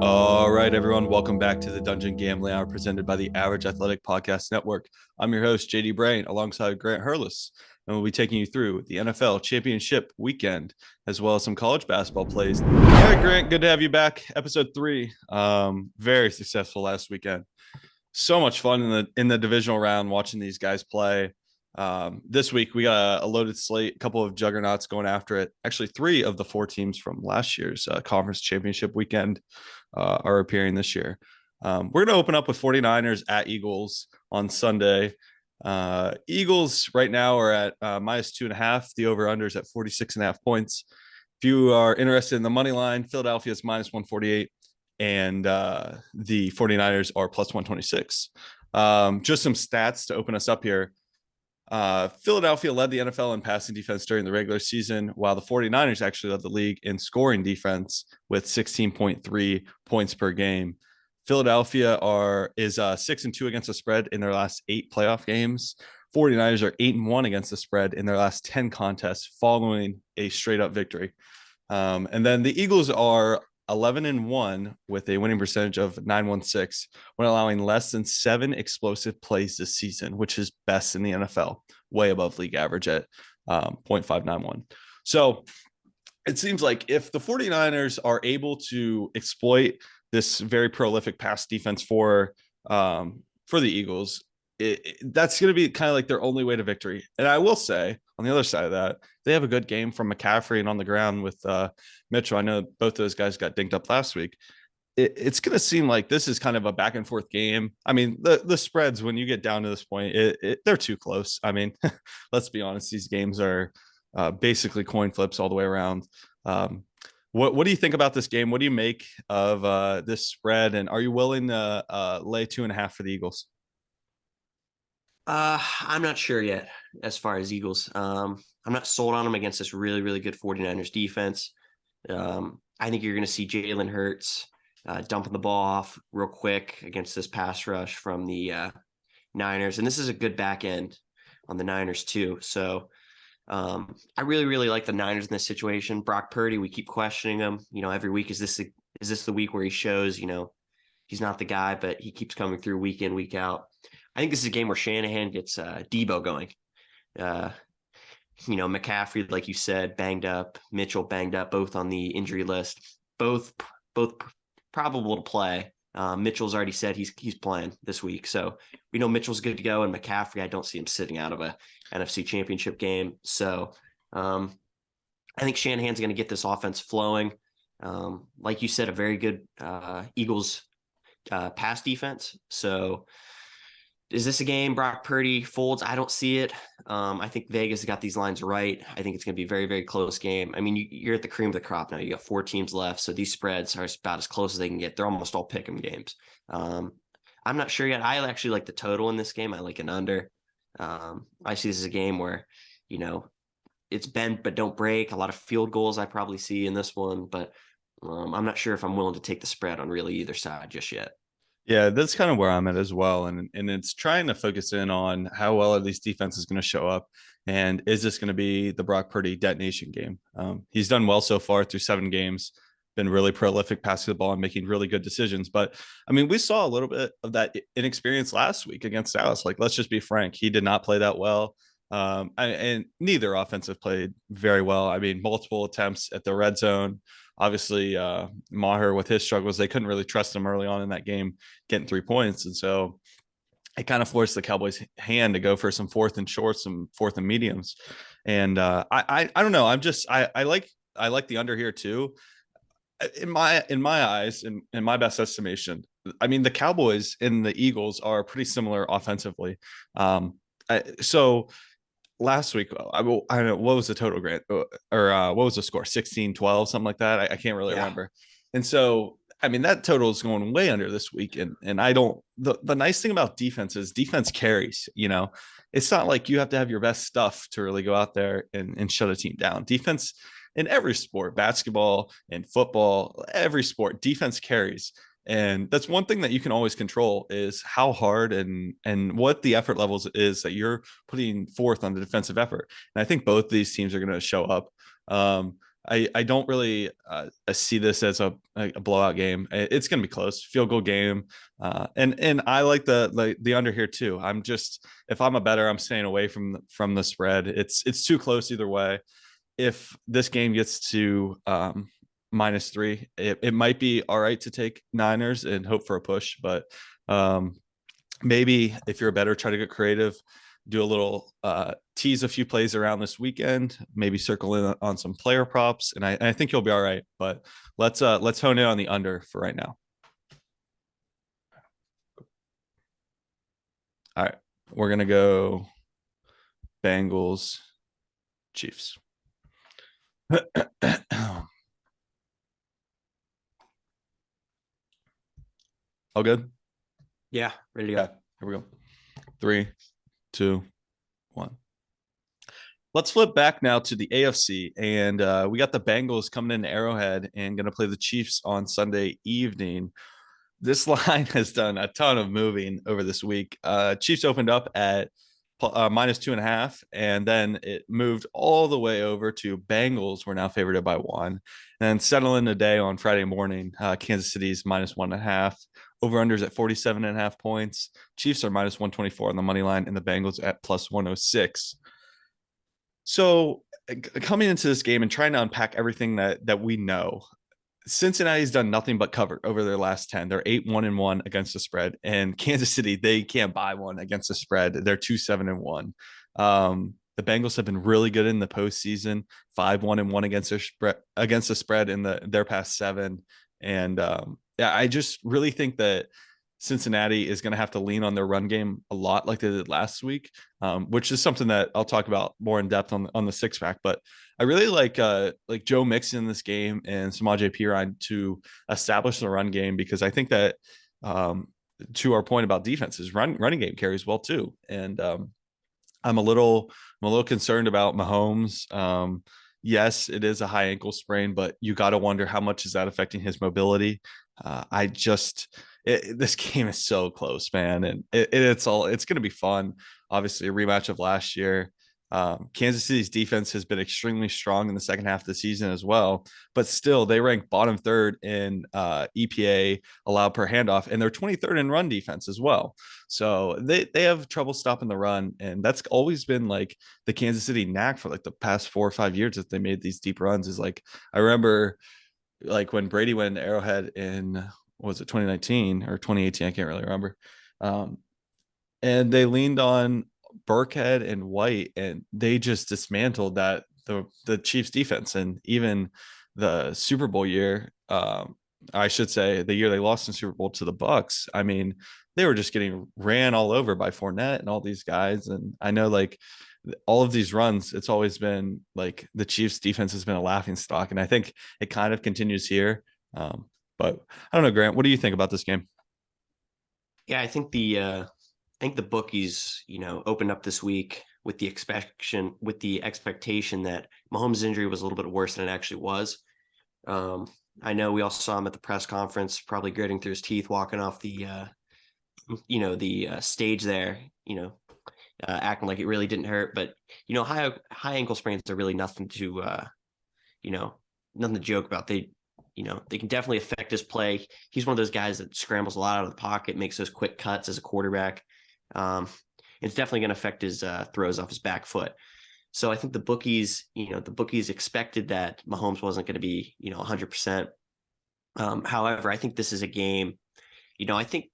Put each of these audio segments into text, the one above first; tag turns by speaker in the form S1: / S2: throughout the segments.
S1: All right, everyone, welcome back to the Dungeon Gambling Hour presented by the Average Athletic Podcast Network. I'm your host, JD Brain, alongside Grant Hurlis, and we'll be taking you through the NFL Championship weekend, as well as some college basketball plays. All right, Grant, good to have you back. Episode 3, very successful last weekend. So much fun in the divisional round watching these guys play. This week we got a loaded slate, a couple of juggernauts going after it. Actually, 3 of the 4 teams from last year's conference championship weekend are appearing this year. We're going to open up with 49ers at Eagles on Sunday. Eagles right now are at minus 2.5. The over-under is at 46.5 points. If you are interested in the money line, Philadelphia is minus 148, and the 49ers are plus 126. Just some stats to open us up here. Philadelphia led the NFL in passing defense during the regular season, while the 49ers actually led the league in scoring defense with 16.3 points per game. Philadelphia is 6-2 against the spread in their last 8 playoff games. 49ers are 8-1 against the spread in their last 10 contests following a straight up victory. And then the Eagles are 11-1 with a winning percentage of 916 when allowing less than 7 explosive plays this season, which is best in the NFL, way above league average at 0.591. So it seems like if the 49ers are able to exploit this very prolific pass defense for the Eagles, that's going to be kind of like their only way to victory. And I will say, on the other side of that, they have a good game from McCaffrey and on the ground with Mitchell. I know both those guys got dinged up last week. It's going to seem like this is kind of a back and forth game. I mean, the spreads, when you get down to this point, they're too close. I mean, let's be honest, these games are basically coin flips all the way around. What do you think about this game? What do you make of this spread? And are you willing to lay 2.5 for the Eagles?
S2: I'm not sure yet as far as Eagles. I'm not sold on them against this really, really good 49ers defense. I think you're going to see Jalen Hurts dumping the ball off real quick against this pass rush from the Niners. And this is a good back end on the Niners too. So I really, really like the Niners in this situation. Brock Purdy, we keep questioning him. Every week, is this the week where he shows, he's not the guy, but he keeps coming through week in, week out. I think this is a game where Shanahan gets Debo going. McCaffrey, like you said, banged up. Mitchell banged up, both on the injury list. Both probable to play. Mitchell's already said he's playing this week, so we know Mitchell's good to go. And McCaffrey, I don't see him sitting out of a NFC Championship game. So I think Shanahan's going to get this offense flowing. Like you said, a very good Eagles pass defense. So is this a game Brock Purdy folds? I don't see it. I think Vegas has got these lines right. I think it's going to be a very, very close game. I mean, you're at the cream of the crop now. You got 4 teams left, so these spreads are about as close as they can get. They're almost all pick 'em games. I'm not sure yet. I actually like the total in this game. I like an under. I see this as a game where, it's bend but don't break. A lot of field goals I probably see in this one, but I'm not sure if I'm willing to take the spread on really either side just yet.
S1: Yeah, that's kind of where I'm at as well. And it's trying to focus in on how well are these defenses going to show up, and is this going to be the Brock Purdy detonation game? He's done well so far through 7 games, been really prolific passing the ball and making really good decisions. But I mean, we saw a little bit of that inexperience last week against Dallas. Like, let's just be frank, he did not play that well. And neither offensive played very well. I mean, multiple attempts at the red zone. Obviously, Maher with his struggles, they couldn't really trust him early on in that game getting 3 points. And so it kind of forced the Cowboys' hand to go for some 4th and shorts, some 4th and mediums. And I don't know. I like the under here too. In my eyes, in my best estimation, I mean, the Cowboys and the Eagles are pretty similar offensively. So last week, I don't know, what was the total, Grant, or what was the score? 16-12, something like that. I can't really remember. And so, I mean, that total is going way under this week. And I don't, the nice thing about defense is defense carries, it's not like you have to have your best stuff to really go out there and shut a team down. Defense in every sport, basketball and football, every sport, defense carries. And that's one thing that you can always control is how hard and what the effort levels is that you're putting forth on the defensive effort. And I think both these teams are going to show up. I don't really see this as a blowout game. It's going to be close, field goal game, and I like the under here too. I'm just, if I'm a better, I'm staying away from the spread. It's too close either way. If this game gets to -3, it might be all right to take Niners and hope for a push, but um, maybe if you're a better, try to get creative, do a little tease a few plays around this weekend, maybe circle in on some player props, and I think you'll be all right. But let's hone in on the under for right now. All right, we're gonna go Bengals, Chiefs. All good?
S2: Yeah, ready to go.
S1: Yeah, here we go. 3, 2, 1. Let's flip back now to the AFC, and we got the Bengals coming in Arrowhead and going to play the Chiefs on Sunday evening. This line has done a ton of moving over this week. Chiefs opened up at -2.5, and then it moved all the way over to Bengals. We're now favored by 1, and settling today on Friday morning. Kansas City's -1.5. Over-unders at 47.5 points. Chiefs are -124 on the money line, and the Bengals at +106. So coming into this game and trying to unpack everything that we know, Cincinnati's done nothing but cover over their last 10. They're 8-1-1 against the spread, and Kansas City, they can't buy one against the spread. They're 2-7-1. The Bengals have been really good in the postseason, 5-1-1 against the spread in their past 7. And yeah, I just really think that Cincinnati is going to have to lean on their run game a lot, like they did last week, which is something that I'll talk about more in depth on the six pack. But I really like Joe Mixon in this game and Samaje Perine to establish the run game, because I think that to our point about defenses, running game carries well too. And I'm a little concerned about Mahomes. Yes, it is a high ankle sprain, but you got to wonder how much is that affecting his mobility. This game is so close, man, and it's going to be fun. Obviously, a rematch of last year. Kansas City's defense has been extremely strong in the second half of the season as well, but still they rank bottom third in EPA allowed per handoff, and they're 23rd in run defense as well. So they have trouble stopping the run, and that's always been like the Kansas City knack for like the past 4 or 5 years that they made these deep runs. Is like, I remember like when Brady went to Arrowhead in, what was it, 2019 or 2018? I can't really remember. And they leaned on Burkhead and White, and they just dismantled the Chiefs defense. And even the Super Bowl year, I should say the year they lost in Super Bowl to the Bucks, I mean, they were just getting ran all over by Fournette and all these guys. And I know like all of these runs, it's always been like the Chiefs defense has been a laughing stock. And I think it kind of continues here. But I don't know, Grant, what do you think about this game?
S2: Yeah, I think the bookies, opened up this week with the expectation that Mahomes' injury was a little bit worse than it actually was. I know we also saw him at the press conference, probably gritting through his teeth, walking off the stage there, acting like it really didn't hurt. But high ankle sprains are really nothing to nothing to joke about. They can definitely affect his play. He's one of those guys that scrambles a lot out of the pocket, makes those quick cuts as a quarterback. It's definitely going to affect his throws off his back foot. So I think the bookies expected that Mahomes wasn't going to be, 100%. However, I think this is a game, I think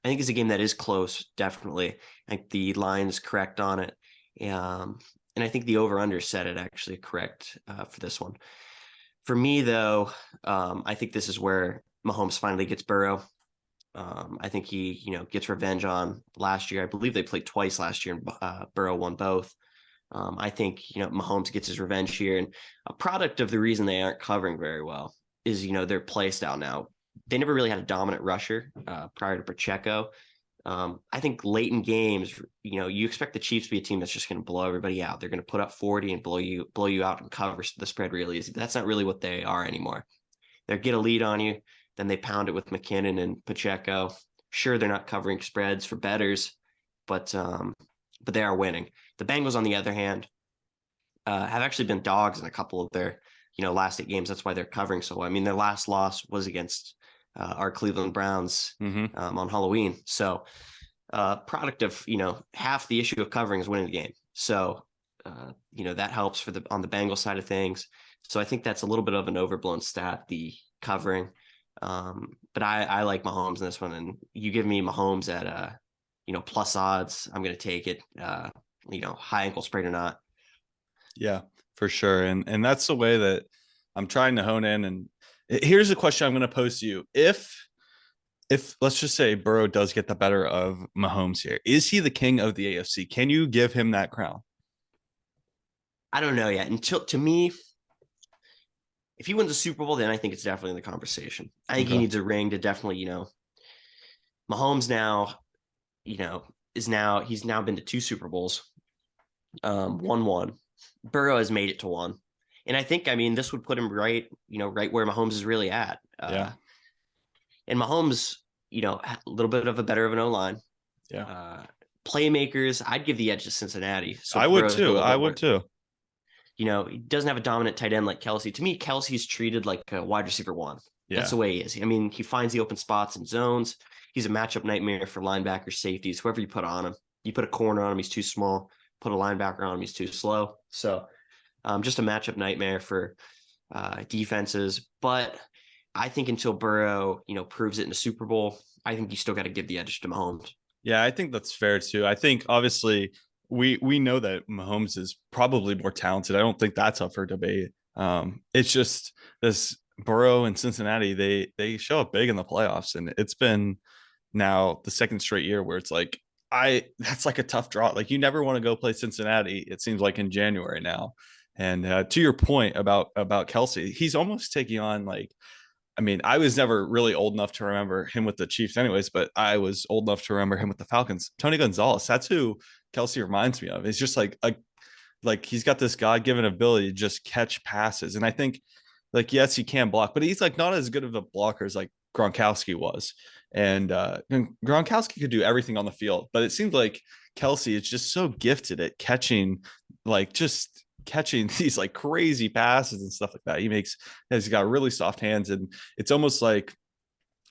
S2: it's a game that is close. Definitely. I think the line is correct on it. And I think the over-under set it actually correct for this one. For me, though, I think this is where Mahomes finally gets Burrow. I think he, gets revenge on last year. I believe they played twice last year, and Burrow won both. I think, Mahomes gets his revenge here. And a product of the reason they aren't covering very well is, their play style now. They never really had a dominant rusher prior to Pacheco. I think late in games, you expect the Chiefs to be a team that's just going to blow everybody out. They're going to put up 40 and blow you out and cover the spread really easy. That's not really what they are anymore. They get a lead on you, then they pound it with McKinnon and Pacheco. Sure, they're not covering spreads for bettors, but they are winning. The Bengals, on the other hand, have actually been dogs in a couple of their, last 8 games. That's why they're covering so well. I mean, their last loss was against our Cleveland Browns
S1: Mm-hmm.
S2: on Halloween. So product of, half the issue of covering is winning the game. So, that helps on the Bengals side of things. So I think that's a little bit of an overblown stat, the covering. But I like Mahomes in this one, and you give me Mahomes at plus odds, I'm going to take it. High ankle sprain or not.
S1: Yeah, for sure. And that's the way that I'm trying to hone in. And here's a question I'm going to pose to you. If let's just say Burrow does get the better of Mahomes here, is he the king of the AFC? Can you give him that crown?
S2: I don't know yet. Until to me, if he wins the Super Bowl, then I think it's definitely in the conversation. I think he
S1: Okay.
S2: needs a ring to definitely, Mahomes now, he's now been to 2 Super Bowls, 1-1. Burrow has made it to one. And I think, this would put him right, right where Mahomes is really at.
S1: Yeah.
S2: And Mahomes, a little bit of a better of an O-line.
S1: Yeah.
S2: Playmakers, I'd give the edge to Cincinnati. So
S1: I would
S2: Burrow's been a
S1: too.
S2: little
S1: I
S2: bit
S1: would
S2: more,
S1: too.
S2: he doesn't have a dominant tight end like Kelsey. To me, Kelsey's treated like a wide receiver one. That's
S1: Yeah.
S2: the way he is. He finds the open spots and zones. He's a matchup nightmare for linebackers, safeties, whoever you put on him. You put a corner on him, he's too small. Put a linebacker on him, he's too slow. So just a matchup nightmare for defenses. But I think until Burrow, proves it in the Super Bowl, I think you still got to give the edge to Mahomes.
S1: Yeah, I think that's fair too. I think obviously we know that Mahomes is probably more talented. I don't think that's up for debate. It's just this Burrow and Cincinnati, they show up big in the playoffs, and it's been now the second straight year where it's like that's like a tough draw. Like you never want to go play Cincinnati. It seems like in January now. And to your point about Kelsey, he's almost taking on like I mean, I was never really old enough to remember him with the Chiefs, anyways, but I was old enough to remember him with the Falcons. Tony Gonzalez, that's who Kelsey reminds me of. It's just like he's got this God given ability to just catch passes, and I think like yes, he can block, but he's like not as good of a blocker as like Gronkowski was, and Gronkowski could do everything on the field, but it seemed like Kelsey is just so gifted at catching, like just catching these like crazy passes and stuff like that. He's got really soft hands, and it's almost like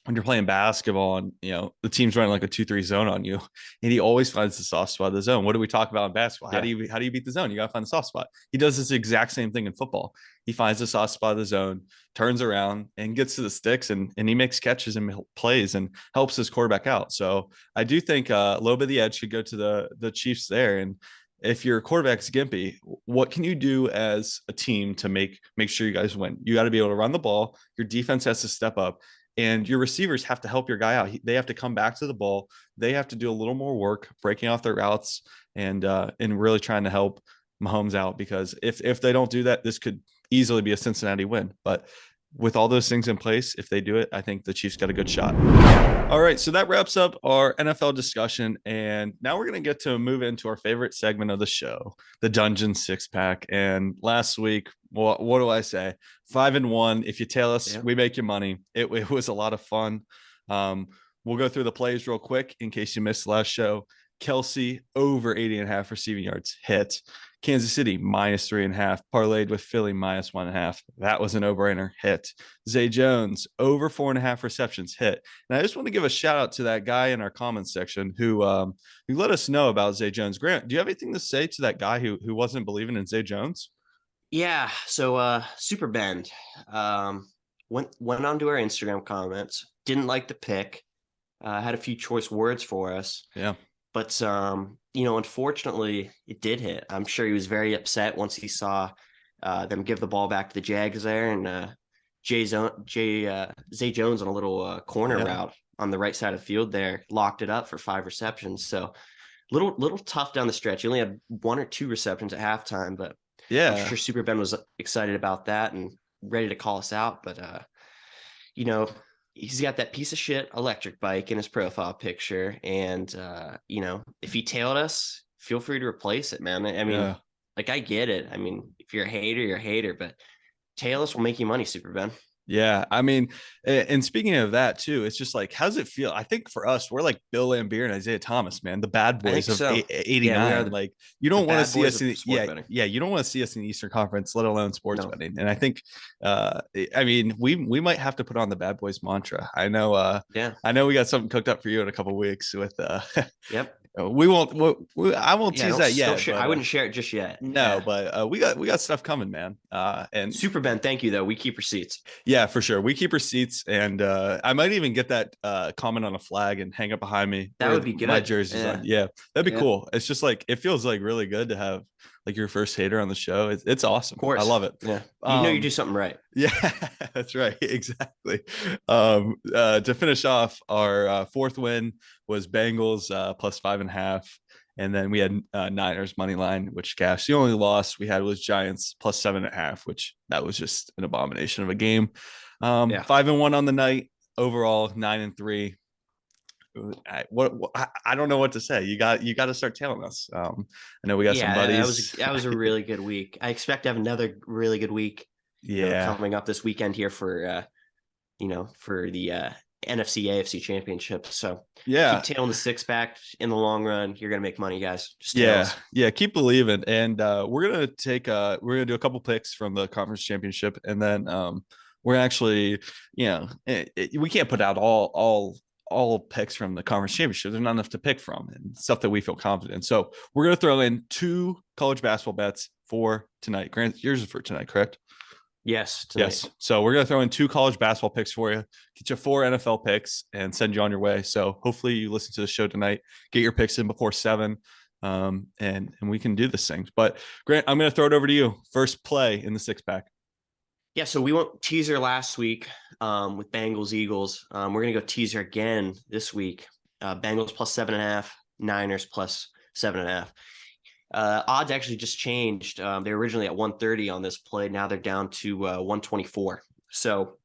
S1: when you're playing basketball and the team's running like a 2-3 zone on you, and he always finds the soft spot of the zone. What do we talk about in basketball?
S2: Yeah.
S1: How do you beat the zone? You got to find the soft spot. He does this exact same thing in football. He finds the soft spot of the zone, turns around and gets to the sticks, and he makes catches and plays and helps his quarterback out. So I do think a little bit of the edge should go to the Chiefs there. And if your quarterback's gimpy, what can you do as a team to make sure you guys win? You got to be able to run the ball. Your defense has to step up, and your receivers have to help your guy out. They have to come back to the ball. They have to do a little more work breaking off their routes and really trying to help Mahomes out, because if they don't do that, this could easily be a Cincinnati win. But with all those things in place, if they do it, I think the Chiefs got a good shot. All right, so that wraps up our NFL discussion, and now we're going to get to move into our favorite segment of the show, the Dungeon Six Pack. And last week, what do I say? 5-1. If you tail us, we make you money. It was a lot of fun. We'll go through the plays real quick in case you missed the last show. Kelsey over 80.5 receiving yards hit. Kansas City -3.5, parlayed with Philly -1.5. That was a no-brainer hit. Zay Jones over 4.5 receptions hit. And I just want to give a shout out to that guy in our comments section who let us know about Zay Jones. Grant, do you have anything to say to that guy who wasn't believing in Zay Jones?
S2: Yeah. So Super Bend went onto our Instagram comments, didn't like the pick, had a few choice words for us.
S1: Yeah.
S2: But unfortunately, it did hit. I'm sure he was very upset once he saw them give the ball back to the Jags there, and Zay Jones on a little corner route on the right side of the field there locked it up for 5 receptions. So little tough down the stretch. He only had 1 or 2 receptions at halftime, but I'm sure Super Ben was excited about that and ready to call us out. But he's got that piece of shit electric bike in his profile picture. And, if he tailed us, feel free to replace it, man. I mean, like, I get it. I mean, if you're a hater, you're a hater, but tail us will make you money, Super Ben.
S1: Yeah, I mean, and speaking of that too, it's just like, how's it feel? I think for us, we're like Bill Laimbeer and Isaiah Thomas, man, the bad
S2: I
S1: boys
S2: think
S1: of
S2: so. Yeah, we are
S1: '89. Like, you
S2: the
S1: don't want to
S2: bad
S1: see
S2: boys
S1: us
S2: of
S1: in,
S2: sports
S1: yeah,
S2: betting.
S1: yeah, you don't want to see us in the Eastern Conference, let alone sports
S2: No.
S1: betting. And I think, I mean, we might have to put on the bad boys mantra.
S2: Yeah.
S1: I know we got something cooked up for you in a couple weeks with,
S2: Yep.
S1: we won't, I won't
S2: Yeah.
S1: tease that
S2: Don't
S1: yet,
S2: share.
S1: but
S2: I wouldn't share it just yet.
S1: no,
S2: Yeah.
S1: but we got stuff coming, man. And
S2: Super Ben, thank you though. We keep receipts.
S1: yeah, for sure. We keep receipts, and I might even get that comment on a flag and hang it behind me
S2: That
S1: where
S2: would be
S1: my
S2: good.
S1: jersey's on.
S2: Yeah.
S1: Yeah, that'd be
S2: Yeah. Of
S1: cool. It's just like it feels like really good to have like your first hater on the show. It's awesome. I
S2: course.
S1: love it.
S2: Yeah. You do
S1: Um,
S2: something right.
S1: yeah, that's right. Exactly. To finish off, our fourth win was Bengals plus 5.5. And then we had Niners money line, which cashed. The only loss we had was Giants plus 7.5, which that was just an abomination of a game.
S2: Yeah.
S1: 5-1 on the night overall, 9-3. I don't know what to say. You got to start telling us. I know we got some
S2: Yeah.
S1: buddies.
S2: That was a really good week. I expect to have another really good week,
S1: Yeah,
S2: coming up this weekend here for the NFC AFC championship. So keep
S1: yeah.
S2: tailing the six pack in the long run. You're gonna make money, guys. Just tail
S1: Yeah,
S2: us.
S1: yeah, keep believing. And we're gonna do a couple picks from the conference championship, and then we're actually, we can't put out all picks from the conference championship. There's not enough to pick from and stuff that we feel confident in. So we're gonna throw in two college basketball bets for tonight. Grant, yours is for tonight, correct?
S2: Yes, tonight.
S1: Yes. So we're gonna throw in two college basketball picks for you, get you 4 NFL picks, and send you on your way. So hopefully you listen to the show tonight, get your picks in before 7, and we can do this thing. But Grant, I'm gonna throw it over to you. First play in the 6 pack.
S2: Yeah, so we went teaser last week with Bengals Eagles. We're gonna go teaser again this week. Bengals plus 7.5, Niners plus 7.5. Odds actually just changed. They were originally at 130 on this play. Now they're down to 124. So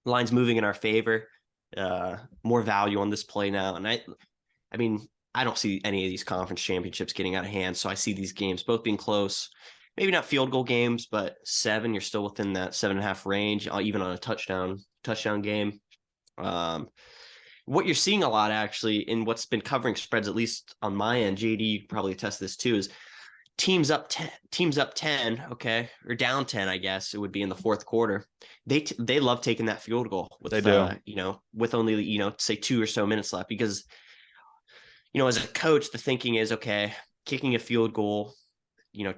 S2: line's moving in our favor. More value on this play now. And I mean, I don't see any of these conference championships getting out of hand. So I see these games both being close. Maybe not field goal games, but 7, you're still within that 7.5 range, even on a touchdown game. What you're seeing a lot actually in what's been covering spreads, at least on my end, JD, you can probably attest this too, is teams up 10, okay, or down 10, I guess it would be in the fourth quarter. They love taking that field goal
S1: They
S2: with
S1: do.
S2: with only say 2 or so minutes left, because as a coach the thinking is, okay, kicking a field goal,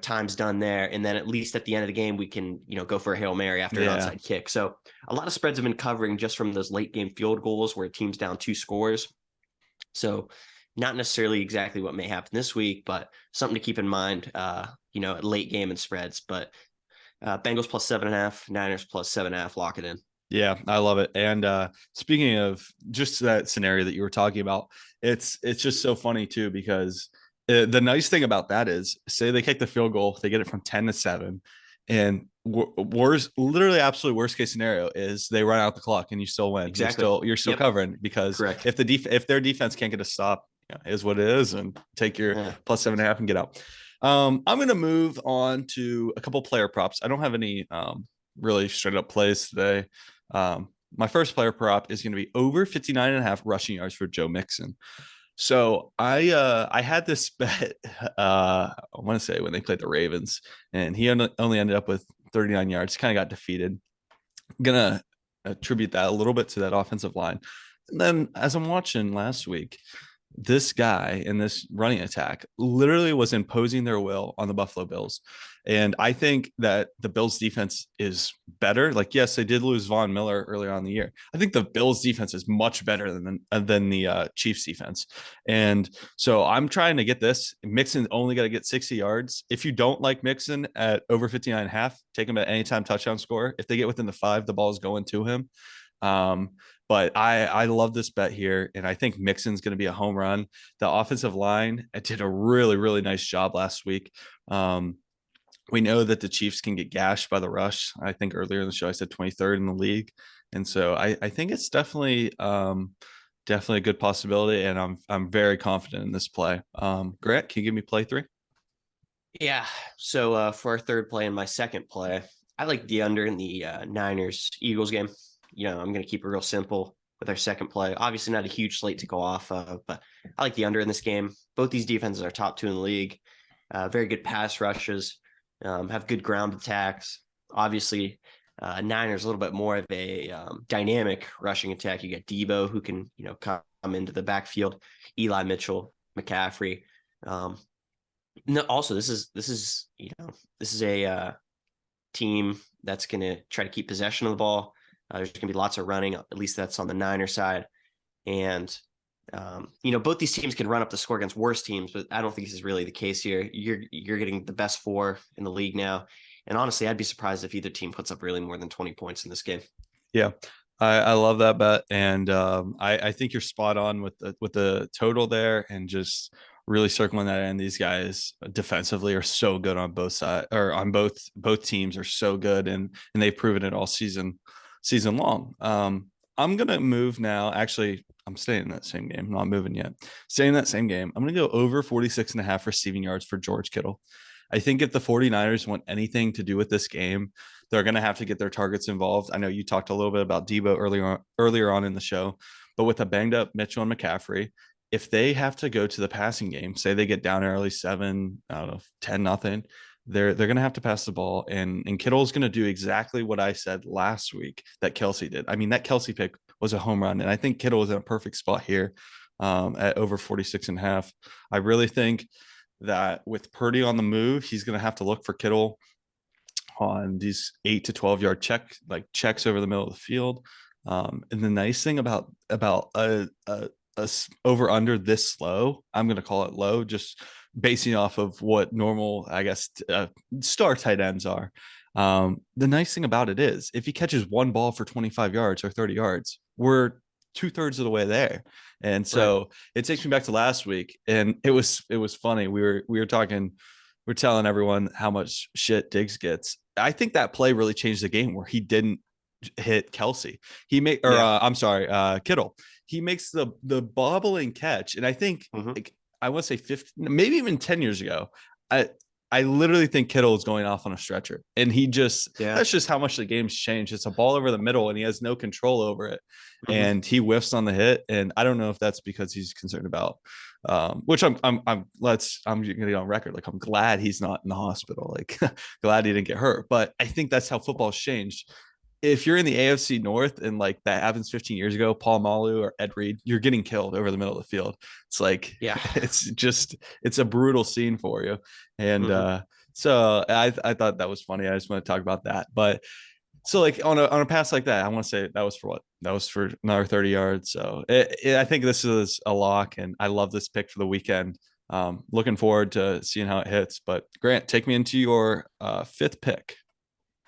S2: time's done there, and then at least at the end of the game we can go for a Hail Mary after an
S1: Yeah.
S2: onside kick. So a lot of spreads have been covering just from those late game field goals where a team's down 2 scores. So not necessarily exactly what may happen this week, but something to keep in mind, late game and spreads. But Bengals plus 7.5, Niners plus 7.5, lock it in.
S1: Yeah, I love it. And speaking of just that scenario that you were talking about, it's just so funny too, because the nice thing about that is, say they kick the field goal, they get it from 10-7, and worst, literally absolute worst case scenario is they run out the clock and you still win.
S2: Exactly.
S1: You're still
S2: Yep.
S1: covering, because
S2: Correct.
S1: if their defense can't get a stop, is what it is, and take your plus 7.5 and get out. I'm gonna move on to a couple player props. I don't have any really straight up plays today. My first player prop is going to be over 59.5 rushing yards for Joe Mixon. So I had this bet, I want to say when they played the Ravens, and he only ended up with 39 yards, kind of got defeated. I'm gonna attribute that a little bit to that offensive line. And then as I'm watching last week, this guy in this running attack literally was imposing their will on the Buffalo Bills. And I think that the Bills defense is better. Like, yes, they did lose Von Miller earlier on in the year. I think the Bills defense is much better than the Chiefs defense. And so I'm trying to get this. Mixon only got to get 60 yards. If you don't like Mixon at over 59.5, take him at anytime touchdown score. If they get within the 5, the ball is going to him. But I love this bet here, and I think Mixon's going to be a home run. The offensive line did a really, really nice job last week. We know that the Chiefs can get gashed by the rush. I think earlier in the show I said 23rd in the league, and so I think it's definitely a good possibility, and I'm very confident in this play. Grant, can you give me play 3?
S2: Yeah. So for our third play and my second play, I like the under in the Niners Eagles game. I'm going to keep it real simple with our second play. Obviously, not a huge slate to go off of, but I like the under in this game. Both these defenses are top 2 in the league. Very good pass rushes, have good ground attacks. Obviously, Niners a little bit more of a dynamic rushing attack. You got Debo who can come into the backfield, Eli Mitchell, McCaffrey. No, also this is a team that's going to try to keep possession of the ball. There's going to be lots of running. At least that's on the Niner side. And, both these teams can run up the score against worse teams, but I don't think this is really the case here. You're getting the best 4 in the league now. And honestly, I'd be surprised if either team puts up really more than 20 points in this game.
S1: Yeah. I love that bet. And I think you're spot on with the total there, and just really circling that in. These guys defensively are so good on both sides, or on both teams are so good, and they've proven it all season long. I'm gonna move now. Actually, I'm staying in that same game. I'm not moving yet. Staying in that same game. I'm gonna go over 46.5 receiving yards for George Kittle. I think if the 49ers want anything to do with this game, they're going to have to get their targets involved. I know you talked a little bit about Debo earlier on in the show, but with a banged up Mitchell and McCaffrey, if they have to go to the passing game, say they get down early 7, I don't know, 10-0, they're going to have to pass the ball, and Kittle's going to do exactly what I said last week that Kelsey did. I mean, that Kelsey pick was a home run, and I think Kittle was in a perfect spot here at over 46.5. I really think that with Purdy on the move, he's going to have to look for Kittle on these 8 to 12 yard checks over the middle of the field. And the nice thing about a over under this low, I'm going to call it low, just basing off of what normal, I guess, star tight ends are. The nice thing about it is if he catches one ball for 25 yards or 30 yards, we're 2/3 of the way there. And so
S2: Right.
S1: it takes me back to last week, and it was funny. We were talking, we're telling everyone how much shit Diggs gets. I think that play really changed the game where he didn't hit Kelsey.
S2: Yeah.
S1: I'm sorry, Kittle. He makes the bobbling catch, and I think
S2: Mm-hmm.
S1: like I want to say 15, maybe even 10 years ago, I literally think Kittle is going off on a stretcher, and
S2: Yeah.
S1: that's just how much the game's changed. It's a ball over the middle, and he has no control over it,
S2: Mm-hmm.
S1: and he whiffs on the hit. And I don't know if that's because he's concerned about, which I'm going to get on record. Like, I'm glad he's not in the hospital. Like, glad he didn't get hurt. But I think that's how football's changed. If you're in the AFC North and like that happens 15 years ago, Paul Malu or Ed Reed, you're getting killed over the middle of the field. It's like,
S2: Yeah.
S1: it's a brutal scene for you. And
S2: Mm-hmm.
S1: so I thought that was funny. I just want to talk about that. But so like on a pass like that, I want to say that was for what? That was for another 30 yards. So I think this is a lock, and I love this pick for the weekend. Looking forward to seeing how it hits. But Grant, take me into your fifth pick.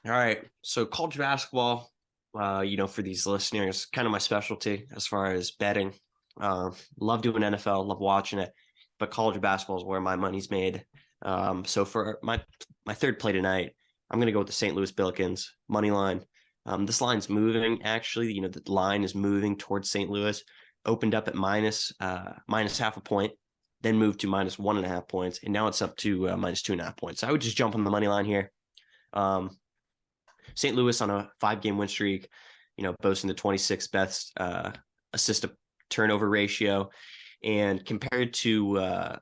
S2: All right. So college basketball, for these listeners, kind of my specialty as far as betting. Love doing NFL, love watching it, but college basketball is where my money's made. So for my third play tonight, I'm going to go with the St. Louis Billikens money line. This line's moving. Actually, the line is moving towards St. Louis. Opened up at minus half a point, then moved to minus 1.5 points, and now it's up to minus 2.5 points. So I would just jump on the money line here. St. Louis on a 5-game win streak, boasting the 26th best assist to turnover ratio, and compared to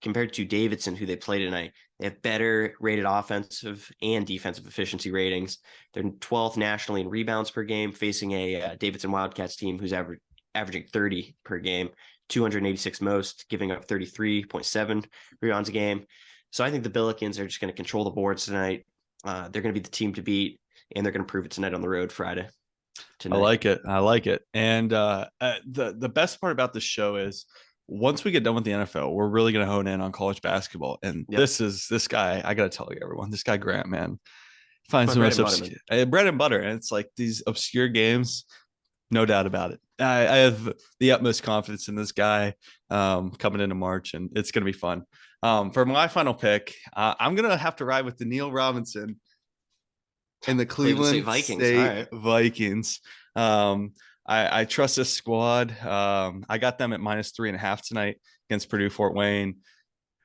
S2: Davidson, who they play tonight, they have better rated offensive and defensive efficiency ratings. They're 12th nationally in rebounds per game, facing a Davidson Wildcats team who's averaging 30 per game, 286 most, giving up 33.7 rebounds a game. So I think the Billikens are just going to control the boards tonight. They're going to be the team to beat, and they're going to prove it tonight on the road Friday.
S1: I
S2: Tonight.
S1: like it. I like it. And the best part about this show is once we get done with the NFL, we're really going to hone in on college basketball. And
S2: Yep.
S1: this guy, I got to tell you, everyone, this guy Grant, man, finds
S2: My
S1: the
S2: bread
S1: most
S2: and butter, man.
S1: obscure bread and butter, and it's like these obscure games. No doubt about it. I have the utmost confidence in this guy coming into March, and it's going to be fun. For my final pick, I'm going to have to ride with Daniil Robinson in the
S2: Cleveland State
S1: Cleveland
S2: Vikings. All
S1: State
S2: right.
S1: Vikings. I trust this squad. I got them at minus 3.5 tonight against Purdue Fort Wayne.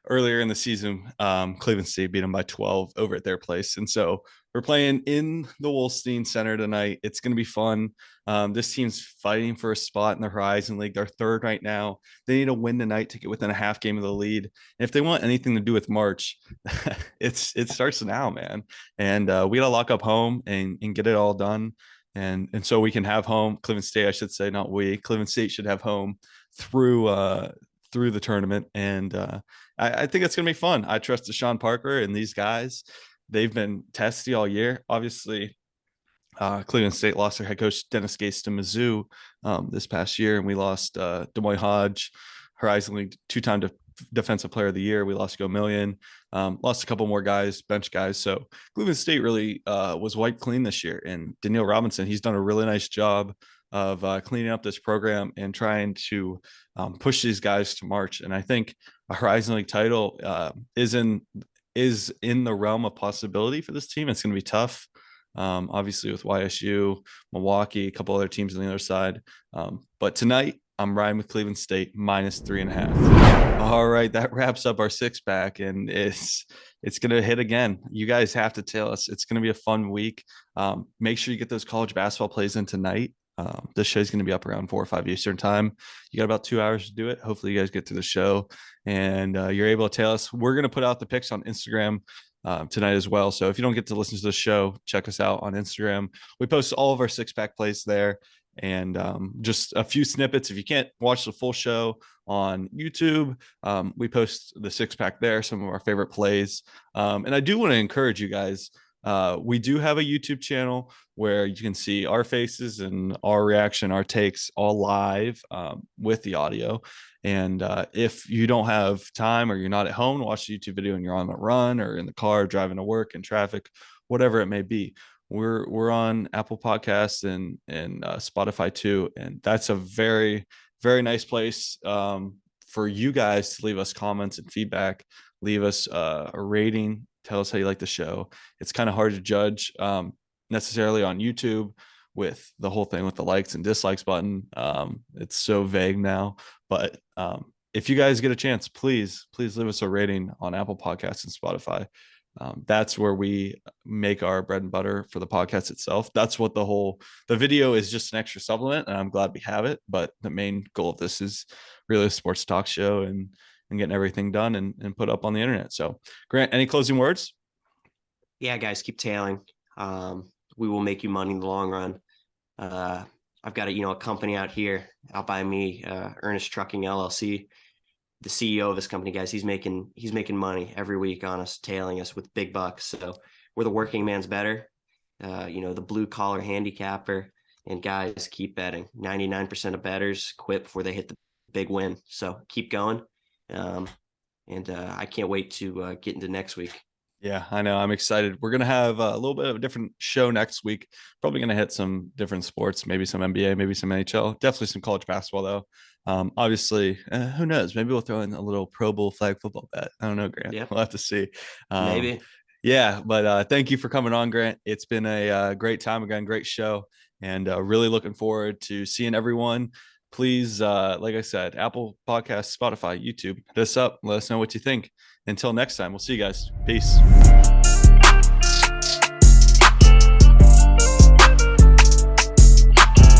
S1: earlier in the season, Cleveland State beat them by 12 over at their place. And so we're playing in the Wolstein Center tonight. It's going to be fun. This team's fighting for a spot in the Horizon League. They're third right now. They need to win tonight to get within a half game of the lead. And if they want anything to do with March, it starts now, man. And we got to lock up home and get it all done. And so we can have home. Cleveland State, I should say, not we. Cleveland State should have home through the tournament. And I think it's going to be fun. I trust Deshaun Parker and these guys. They've been testy all year. Obviously, Cleveland State lost their head coach, Dennis Gase, to Mizzou this past year. And we lost Demoy Hodge, Horizon League two-time defensive player of the year. We lost Go Million, lost a couple more guys, bench guys. So Cleveland State really was wiped clean this year. And Daniil Robinson, he's done a really nice job of cleaning up this program and trying to push these guys to March. And I think a Horizon League title is in the realm of possibility for this team. It's going to be tough. Obviously with YSU, Milwaukee, a couple other teams on the other side. But tonight I'm riding with Cleveland State -3.5. All right, that wraps up our six pack, and it's gonna hit again. You guys have to tell us. It's gonna be a fun week. Make sure you get those college basketball plays in tonight. This show's going to be up around 4 or 5 Eastern time. You got about 2 hours to do it. Hopefully you guys get to the show and you're able to tell us. We're going to put out the picks on Instagram tonight as well. So if you don't get to listen to the show, check us out on Instagram. We post all of our six-pack plays there and just a few snippets. If you can't watch the full show on YouTube, we post the six-pack there, some of our favorite plays. And I do want to encourage you guys. We do have a YouTube channel where you can see our faces and our reaction, our takes all live with the audio. And if you don't have time or you're not at home to watch the YouTube video and you're on the run or in the car driving to work in traffic, whatever it may be, we're on Apple Podcasts and Spotify too. And that's a very, very nice place for you guys to leave us comments and feedback, leave us a rating. Tell us how you like the show. It's kind of hard to judge necessarily on YouTube with the whole thing with the likes and dislikes button. It's so vague now. But if you guys get a chance, please leave us a rating on Apple Podcasts and Spotify. That's where we make our bread and butter for the podcast itself. That's what the video is, just an extra supplement, and I'm glad we have it. But the main goal of this is really a sports talk show and getting everything done and put up on the internet. So Grant, any closing words?
S2: Yeah, guys, keep tailing. We will make you money in the long run. I've got a company out by me, Ernest Trucking LLC. The CEO of this company, guys, he's making money every week on us, tailing us with big bucks. So we're the working man's better, the blue collar handicapper. And guys, keep betting. 99% of bettors quit before they hit the big win. So keep going. I can't wait to get into next week.
S1: Yeah, I know. I'm excited. We're going to have a little bit of a different show next week. Probably going to hit some different sports, maybe some NBA, maybe some NHL, definitely some college basketball though. Obviously, who knows? Maybe we'll throw in a little Pro Bowl flag football bet. I don't know, Grant.
S2: Yeah.
S1: We'll have to see.
S2: Maybe.
S1: Yeah, but thank you for coming on, Grant. It's been a great time again, great show, and really looking forward to seeing everyone. Please, like I said, Apple Podcasts, Spotify, YouTube, hit us up. Let us know what you think. Until next time, we'll see you guys. Peace.